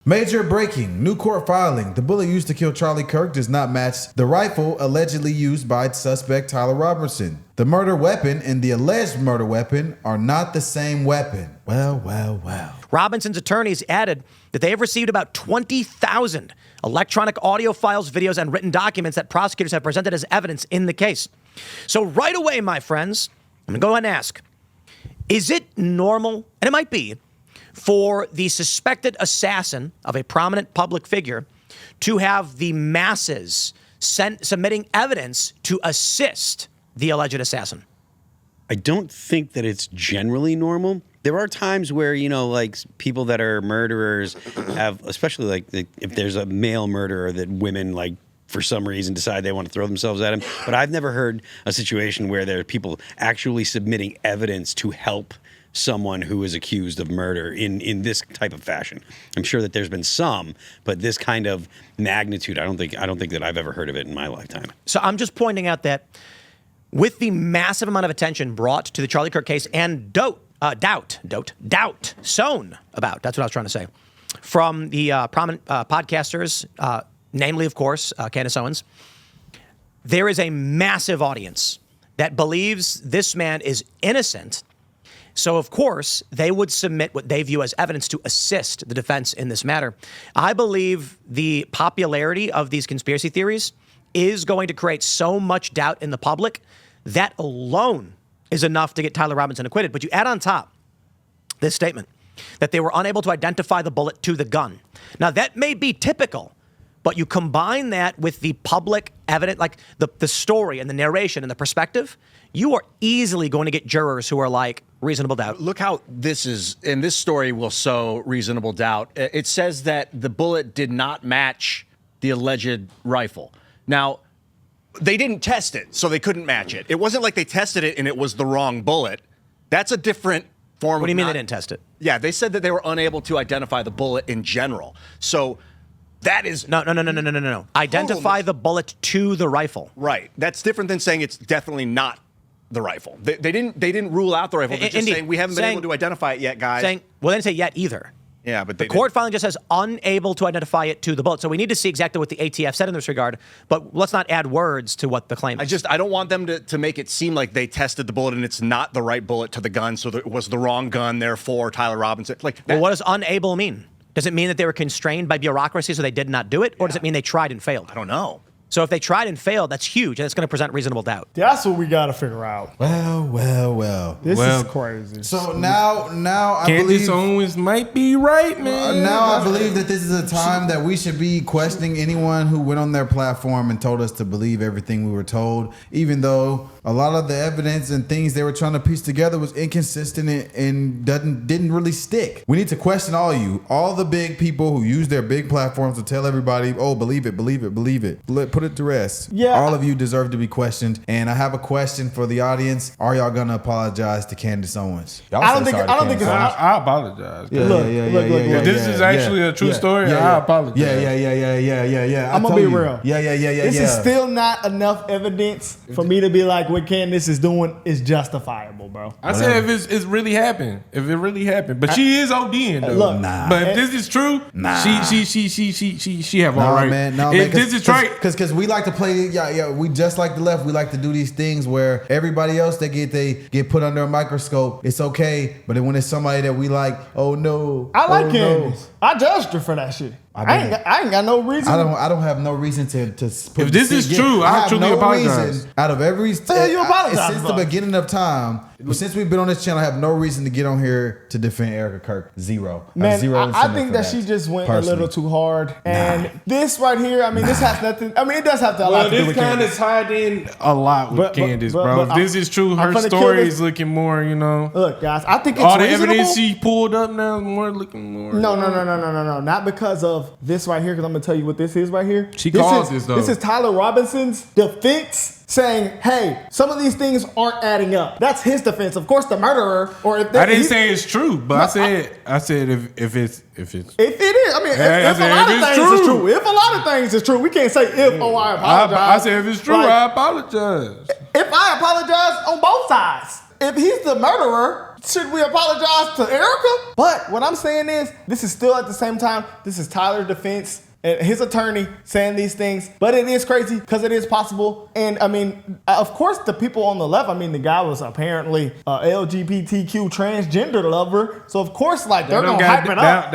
Major breaking, new court filing. The bullet used to kill Charlie Kirk does not match the rifle allegedly used by suspect Tyler Robinson. The murder weapon and the alleged murder weapon are not the same weapon. Well. Robinson's attorneys added that they have received about 20,000 electronic audio files, videos, and written documents that prosecutors have presented as evidence in the case. So right away, my friends, I'm going to go ahead and ask, is it normal, and it might be, for the suspected assassin of a prominent public figure to have the masses submitting evidence to assist the alleged assassin? I don't think that it's generally normal. There are times where, like people that are murderers have, especially like if there's a male murderer that women like for some reason decide they want to throw themselves at him. But I've never heard a situation where there are people actually submitting evidence to help someone who is accused of murder in this type of fashion. I'm sure that there's been some, but this kind of magnitude, I don't think that I've ever heard of it in my lifetime. So I'm just pointing out that with the massive amount of attention brought to the Charlie Kirk case and doubt sown about, that's what I was trying to say, from the prominent podcasters, namely, of course, Candace Owens, there is a massive audience that believes this man is innocent. So, of course, they would submit what they view as evidence to assist the defense in this matter. I believe the popularity of these conspiracy theories is going to create so much doubt in the public that alone is enough to get Tyler Robinson acquitted. But you add on top this statement that they were unable to identify the bullet to the gun. Now, that may be typical, but you combine that with the public evidence, like the story and the narration and the perspective, you are easily going to get jurors who are like, reasonable doubt. Look how this is, and this story will sow reasonable doubt. It says that the bullet did not match the alleged rifle. Now, they didn't test it, so they couldn't match it. It wasn't like they tested it and it was the wrong bullet. That's a different form. What do you mean they didn't test it? Yeah, they said that they were unable to identify the bullet in general. So that is... No. Identify the bullet to the rifle. Right. That's different than saying it's definitely not the rifle. They didn't rule out the rifle. They're just saying we haven't been able to identify it yet, guys. Well, they didn't say yet either. Yeah, but the court filing just says unable to identify it to the bullet. So we need to see exactly what the ATF said in this regard, but let's not add words to what the claim is. I don't want them to make it seem like they tested the bullet and it's not the right bullet to the gun, so it was the wrong gun, therefore Tyler Robinson. Well, what does unable mean? Does it mean that they were constrained by bureaucracy so they did not do it? Or does it mean they tried and failed? I don't know. So if they tried and failed, that's huge, and it's going to present reasonable doubt. That's what we got to figure out. Well. This is crazy. So now I Candace believe Owens might be right, man. Now I believe that this is a time that we should be questioning anyone who went on their platform and told us to believe everything we were told, even though a lot of the evidence and things they were trying to piece together was inconsistent and didn't really stick. We need to question all the big people who use their big platforms to tell everybody, oh, believe it. Put it to rest. Yeah. All of you deserve to be questioned. And I have a question for the audience. Are y'all gonna apologize to Candace Owens? I don't think I apologize. Yeah. If this is actually a true story, I apologize. Yeah. I'm gonna be real. Yeah. This is still not enough evidence for me to be like, what Candace is doing is justifiable, bro. I said if it's really happened, but she is ODing though. Look, but if this is true, she have all right. Man, if this is right, because we like to play. We just like the left. We like to do these things where everybody else they get put under a microscope. It's okay, but then when it's somebody that we like, oh no, I like Candace. I judged her for that shit. I ain't got no reason. I don't have no reason to. If this is true, I truly apologize. Reason, out of every, you apologize since the beginning of time, since we've been on this channel, I have no reason to get on here to defend Erica Kirk. Zero. Man, I think that she just went a little too hard. And this right here, this has nothing. It does have to. Well, this kind of tied in a lot with Candace, bro. If this is true, her story is looking more. Look, guys, I think it's all the reasonable. evidence she pulled up now is looking more. No. Not because of this right here, because I'm gonna tell you what this is right here. She calls this though. This is Tyler Robinson's defense saying, "Hey, some of these things aren't adding up." That's his defense. Of course, the murderer, or if I didn't say it's true, but I said if it's if it is, if a lot of things is true. If a lot of things is true, we can't say if. Oh, I apologize. I said if it's true, I apologize. If I apologize on both sides. If he's the murderer, Should we apologize to Erica? But what I'm saying is, this is still at the same time, this is Tyler's defense and his attorney saying these things. But it is crazy because it is possible. And I mean, of course, the people on the left, I mean, the guy was apparently a LGBTQ transgender lover. So of course, like, they're going to hype it up.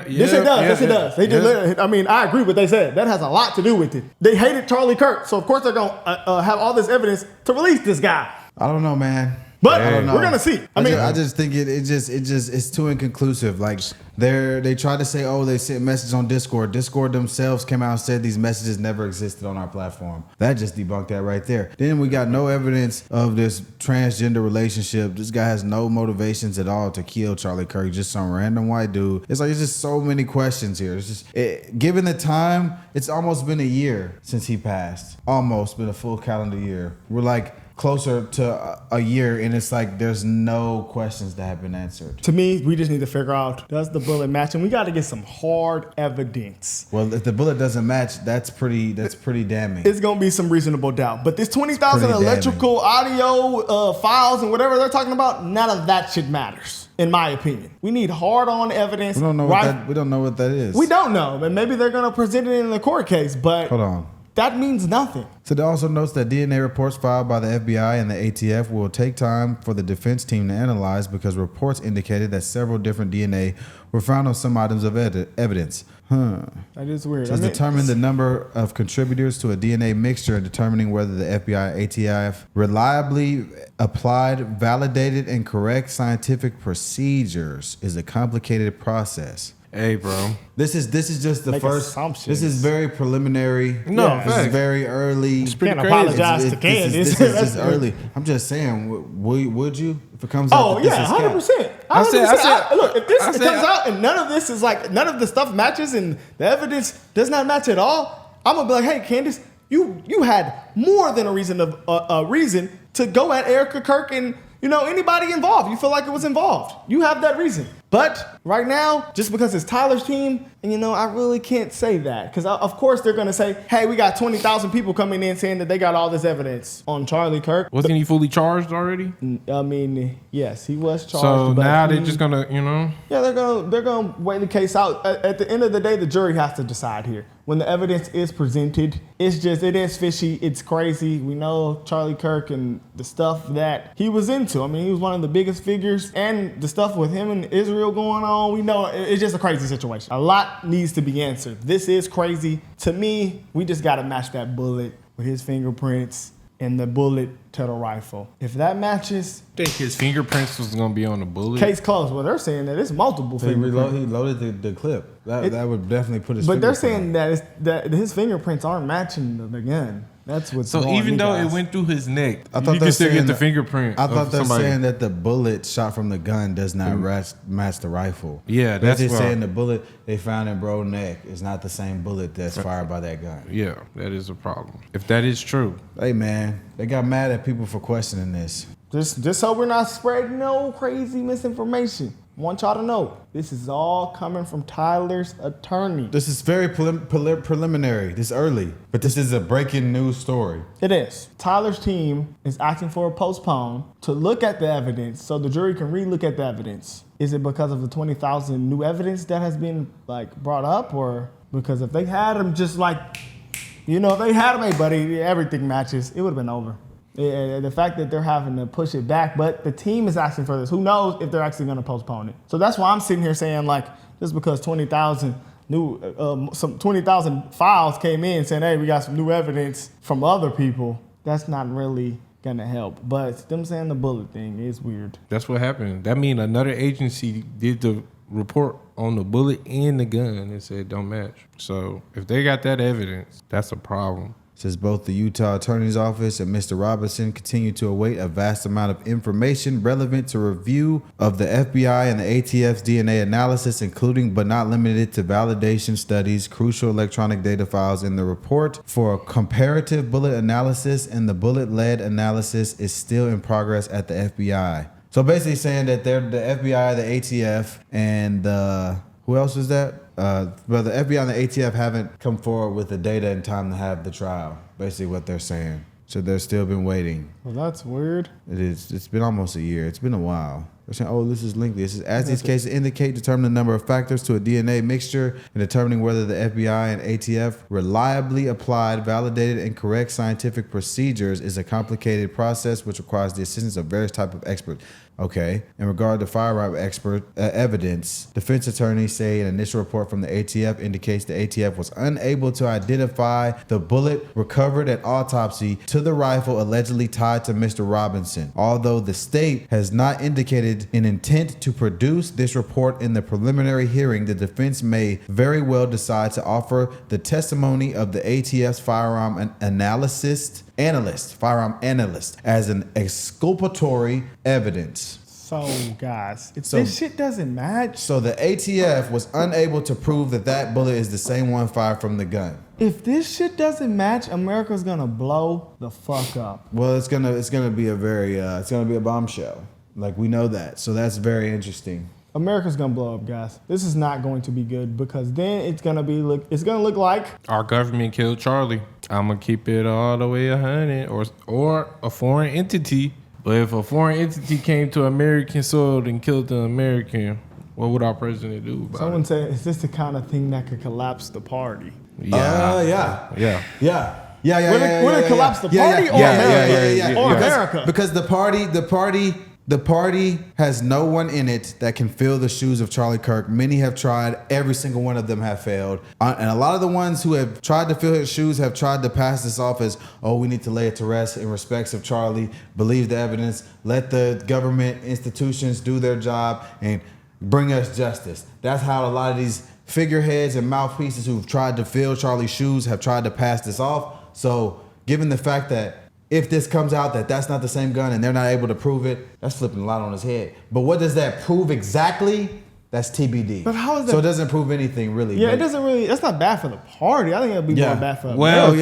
Yes, it does. They just literally, I mean, I agree with what they said. That has a lot to do with it. They hated Charlie Kirk. So of course, they're going to have all this evidence to release this guy. I don't know, man. But we're gonna see. I just think it's too inconclusive. Like they tried to say, oh, they sent messages on Discord. Discord themselves came out and said these messages never existed on our platform. That just debunked that right there. Then we got no evidence of this transgender relationship. This guy has no motivations at all to kill Charlie Kirk. Just some random white dude. It's like it's just so many questions here. It's just given the time, it's almost been a year since he passed. Almost been a full calendar year. We're like closer to a year, and it's like there's no questions that have been answered. To me, we just need to figure out, does the bullet match? And we got to get some hard evidence. Well, if the bullet doesn't match, that's pretty damning. It's going to be some reasonable doubt. But this 20,000 electrical audio files and whatever they're talking about, none of that shit matters, in my opinion. We need hard-on evidence. We don't know what that is. We don't know. And maybe they're going to present it in the court case, but hold on. That means nothing. So it also notes that DNA reports filed by the FBI and the ATF will take time for the defense team to analyze because reports indicated that several different DNA were found on some items of evidence. That is weird. So determine the number of contributors to a DNA mixture and determining whether the FBI, ATF reliably applied, validated, and correct scientific procedures is a complicated process. Hey, bro. This is just the first. Assumptions. This is very preliminary. No, this is very early. It's pretty Can't crazy. apologize to Cant. This is just early. I'm just saying, would you if it comes out? Oh yeah, 100%. I said, look, if this comes out and none of this is like none of the stuff matches and the evidence does not match at all, I'm gonna be like, hey, Candace, you had more than a reason to go at Erica Kirk and anybody involved. You feel like it was involved. You have that reason. But right now, just because it's Tyler's team, and I really can't say that. Because of course they're going to say, hey, we got 20,000 people coming in saying that they got all this evidence on Charlie Kirk. Wasn't he fully charged already? I mean, yes, he was charged. So now they're just going to, Yeah, they're gonna weigh the case out. At the end of the day, the jury has to decide here. When the evidence is presented, it is fishy. It's crazy. We know Charlie Kirk and the stuff that he was into. I mean, he was one of the biggest figures, and the stuff with him and Israel going on, we know it's just a crazy situation. A lot needs to be answered. This is crazy. To me, we just got to match that bullet with his fingerprints and the bullet to the rifle. If that matches, I think his fingerprints was going to be on the bullet. Case closed. Well, they're saying that it's multiple fingerprints. He loaded the clip. That would definitely put his. But they're saying that his fingerprints aren't matching the gun. That's what's so going even though guys. it went through his neck, I thought you can still get the fingerprint. I thought they're somebody. saying that the bullet shot from the gun does not match the rifle. Yeah, they're that's just saying the bullet they found in bro's neck is not the same bullet that's fired by that gun. Yeah, that is a problem. If that is true. Hey man, they got mad at people for questioning this. Just so we're not spreading no crazy misinformation. I want y'all to know, this is all coming from Tyler's attorney. This is very preliminary. This early, but this is a breaking news story. It is. Tyler's team is asking for a postpone to look at the evidence so the jury can re-look at the evidence. Is it because of the 20,000 new evidence that has been brought up, or because if they had them just if they had them, hey buddy, everything matches, it would have been over. The fact that they're having to push it back, but the team is asking for this. Who knows if they're actually going to postpone it? So that's why I'm sitting here saying just because 20,000 some 20,000 files came in saying, hey, we got some new evidence from other people, that's not really going to help. But them saying the bullet thing is weird. That's what happened. That means another agency did the report on the bullet and the gun and said don't match. So if they got that evidence, that's a problem. Says both the Utah Attorney's Office and Mr. Robinson continue to await a vast amount of information relevant to review of the FBI and the ATF's DNA analysis, including but not limited to validation studies, crucial electronic data files in the report for a comparative bullet analysis, and the bullet lead analysis is still in progress at the FBI. So basically saying that they're the FBI, the ATF, and who else is that? But the FBI and the ATF haven't come forward with the data in time to have the trial. Basically what they're saying. So they've still been waiting. Well, that's weird. It is. It's been almost a year. It's been a while. They're saying, oh, this is lengthy. It says, as these cases indicate, determine the number of factors to a DNA mixture and determining whether the FBI and ATF reliably applied, validated, and correct scientific procedures is a complicated process which requires the assistance of various types of experts. Okay. In regard to firearm expert evidence, defense attorneys say an initial report from the ATF indicates the ATF was unable to identify the bullet recovered at autopsy to the rifle allegedly tied to Mr. Robinson. Although the state has not indicated an intent to produce this report in the preliminary hearing, the defense may very well decide to offer the testimony of the ATF's firearm analyst as an exculpatory evidence. So, guys, if this shit doesn't match. So the ATF was unable to prove that bullet is the same one fired from the gun. If this shit doesn't match, America's gonna blow the fuck up. Well, it's gonna be a very it's gonna be a bombshell. Like, we know that. So that's very interesting. America's gonna blow up, guys. This is not going to be good because then it's gonna look like our government killed Charlie. I'm gonna keep it all the way 100, or a foreign entity. But if a foreign entity came to American soil and killed an American, what would our president do about someone it? said, is this the kind of thing that could collapse the party? Yeah. Would it collapse the party or America? Or America? Because the party has no one in it that can fill the shoes of Charlie Kirk. Many have tried. Every single one of them have failed. And a lot of the ones who have tried to fill his shoes have tried to pass this off as, oh, we need to lay it to rest in respects of Charlie. Believe the evidence. Let the government institutions do their job and bring us justice. That's how a lot of these figureheads and mouthpieces who've tried to fill Charlie's shoes have tried to pass this off. So given the fact that if this comes out that that's not the same gun and they're not able to prove it, that's flipping a lot on his head. But what does that prove exactly? That's TBD. But how is that? So it doesn't prove anything, really. Yeah, it doesn't really. That's not bad for the party. I think it'll be more bad for. Well, it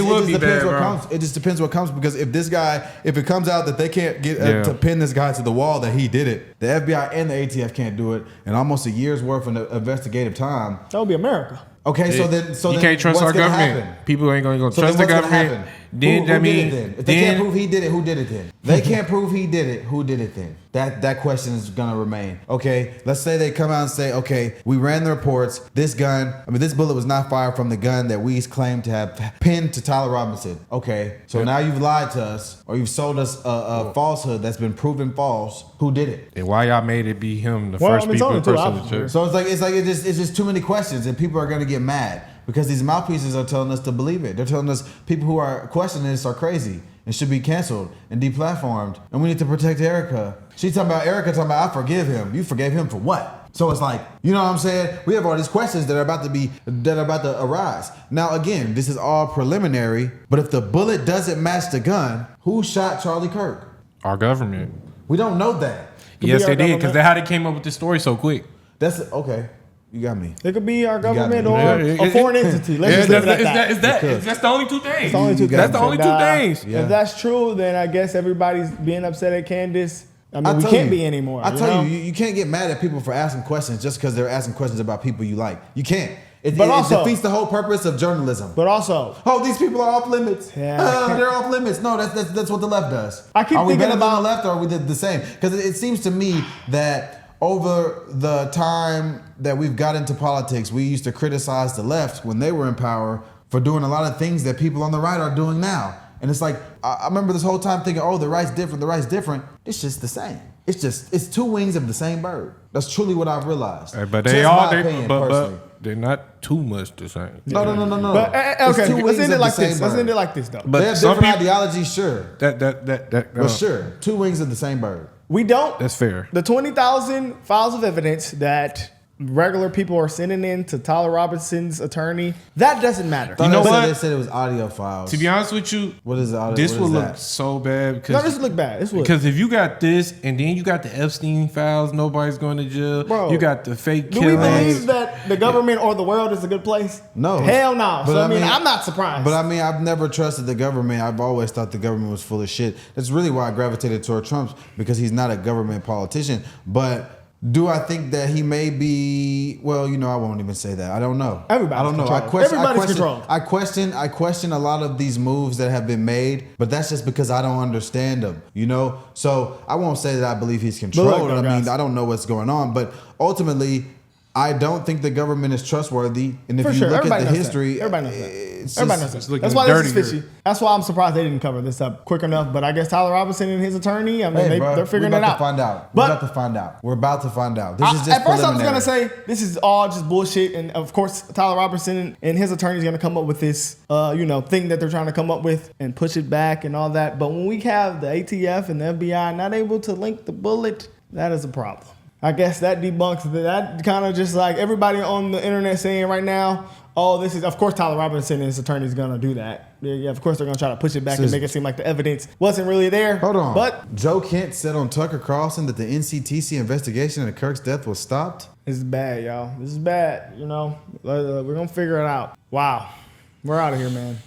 would be bad, what bro. comes. It just depends what comes, because if it comes out that they can't get to pin this guy to the wall that he did it, the FBI and the ATF can't do it, and almost a year's worth of investigative time. That would be America. Okay, so you can't trust our government. Happen? People ain't gonna So trust then the what's gonna government. happen? Then Who that did means it then? If they can't prove he did it, who did it then? They can't prove he did it. Who did it then? That question is gonna remain. Okay, let's say they come out and say, okay, we ran the reports. This bullet was not fired from the gun that we claim to have pinned to Tyler Robinson. Okay, so now you've lied to us, or you've sold us a falsehood that's been proven false. Who did it? And why y'all made it be him, the first person to check? So it's just too many questions, and people are gonna get mad. Because these mouthpieces are telling us to believe it. They're telling us people who are questioning this are crazy and should be canceled and deplatformed. And we need to protect Erica. She's talking about I forgive him. You forgave him for what? So it's like, you know what I'm saying? We have all these questions that are about to arise. Now again, this is all preliminary, but if the bullet doesn't match the gun, who shot Charlie Kirk? Our government. We don't know that. Yes, they did, because that's how they came up with this story so quick. That's okay. You got me. It could be our government me. or a foreign entity. Let's just leave it at that. That's the only two things. That's the only two things. Yeah. If that's true, then I guess everybody's being upset at Candace. I mean, we can't be anymore. I tell you, you can't get mad at people for asking questions just because they're asking questions about people you like. You can't. It defeats the whole purpose of journalism. But also, these people are off limits. Yeah, they're off limits. No, that's what the left does. I keep are we thinking better about than the left, or are we the same? Because it seems to me that over the time that we've got into politics, we used to criticize the left when they were in power for doing a lot of things that people on the right are doing now. And it's like, I remember this whole time thinking, oh, the right's different. It's just the same. It's two wings of the same bird. That's truly what I've realized. But they're not too much the same. No. But, okay, let's end it like this. Let's end it like this, though. But they have different ideologies, sure. But sure, two wings of the same bird. We don't. That's fair. The 20,000 files of evidence that regular people are sending in to Tyler Robinson's attorney, that doesn't matter. You know what? They said it was audio files. To be honest with you, what is the audio? This would look so bad this would look bad. Because if you got this and then you got the Epstein files, nobody's going to jail. Bro, you got the fake do killings. we believe that the government or the world is a good place? No. Hell no. But So I'm not surprised. But I've never trusted the government. I've always thought the government was full of shit. That's really why I gravitated toward Trump, because he's not a government politician. But Do I think that he may be? Well, I won't even say that. I don't know. Everybody's I don't know. controlled. Everybody's controlled. I question a lot of these moves that have been made, but that's just because I don't understand them. So I won't say that I believe he's controlled. I mean, I don't know what's going on, but ultimately, I don't think the government is trustworthy. And if you look at the history, everybody knows that. Everybody knows that. looking That's why this is dirtier. fishy. That's why I'm surprised they didn't cover this up quick enough. But I guess Tyler Robinson and his attorney, they're figuring it out. We're about to find out. We're about to find out. This is just at first, I was preliminary. gonna say this is all just bullshit, and of course, Tyler Robinson and his attorney is gonna come up with this, thing that they're trying to come up with and push it back and all that. But when we have the ATF and the FBI not able to link the bullet, that is a problem. I guess that debunks that kind of just like everybody on the internet saying right now, this is, of course, Tyler Robinson and his attorney is going to do that. Yeah, of course, they're going to try to push it back and make it seem like the evidence wasn't really there. Hold on. But Joe Kent said on Tucker Carlson that the NCTC investigation into Kirk's death was stopped. this is bad, y'all. This is bad. We're going to figure it out. Wow. We're out of here, man.